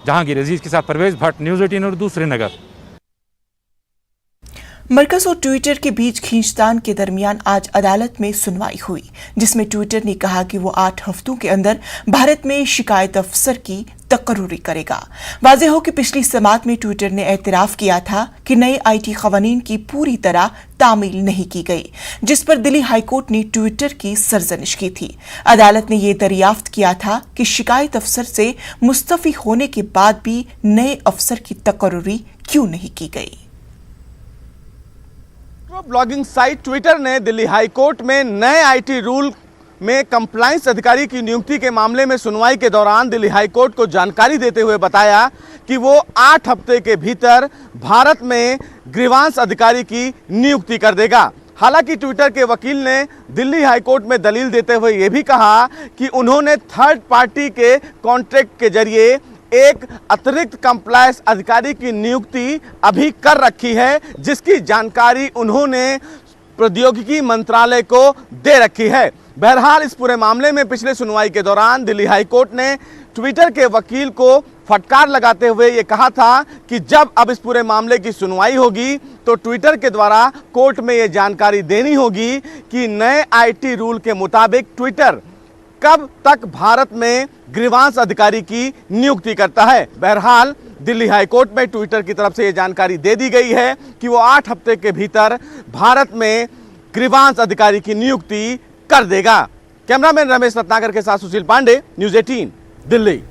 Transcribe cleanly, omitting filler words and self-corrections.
जहांगीर अजीज के साथ परवेज भट्ट, न्यूज़ 18 उर्दू, श्रीनगर। मरकज और ट्विटर के बीच खींचतान के दरमियान आज अदालत में सुनवाई हुई, जिसमें ट्विटर ने कहा कि वो 8 हफ्तों के अंदर भारत में शिकायत अफसर की तकर्रुरी करेगा। वाज़ेह हो कि पिछली समाअत में ट्विटर ने एतराफ़ किया था कि नए IT क़वानीन की पूरी तरह तामील नहीं की गई, जिस पर दिल्ली हाईकोर्ट ने ट्विटर की सरजनिश की थी। अदालत ने यह दरियाफ्त किया था कि शिकायत अफसर से मुस्तफ़ी होने के बाद भी नए अफसर की तकर्रुरी क्यों नहीं की गई। ब्लॉगिंग साइट ट्विटर ने दिल्ली हाईकोर्ट में नए IT रूल में कंप्लायंस अधिकारी की नियुक्ति के मामले में सुनवाई के दौरान दिल्ली हाईकोर्ट को जानकारी देते हुए बताया कि वो 8 हफ्ते के भीतर भारत में ग्रीवांस अधिकारी की नियुक्ति कर देगा। हालांकि ट्विटर के वकील ने दिल्ली हाईकोर्ट में दलील देते हुए ये भी कहा कि उन्होंने थर्ड पार्टी के कॉन्ट्रैक्ट के जरिए एक अतिरिक्त कंप्लायंस अधिकारी की नियुक्ति अभी कर रखी है, जिसकी जानकारी उन्होंने प्रौद्योगिकी मंत्रालय को दे रखी है। बहरहाल इस पूरे मामले में पिछले सुनवाई के दौरान दिल्ली हाईकोर्ट ने ट्विटर के वकील को फटकार लगाते हुए ये कहा था कि जब अब इस पूरे मामले की सुनवाई होगी तो ट्विटर के द्वारा कोर्ट में ये जानकारी देनी होगी कि नए IT रूल के मुताबिक ट्विटर कब तक भारत में ग्रीवांस अधिकारी की नियुक्ति करता है। बहरहाल दिल्ली हाईकोर्ट में ट्विटर की तरफ से यह जानकारी दे दी गई है कि वो 8 हफ्ते के भीतर भारत में ग्रीवांस अधिकारी की नियुक्ति कर देगा। कैमरामैन रमेश रत्नाकर के साथ सुशील पांडे, न्यूज़ 18 दिल्ली।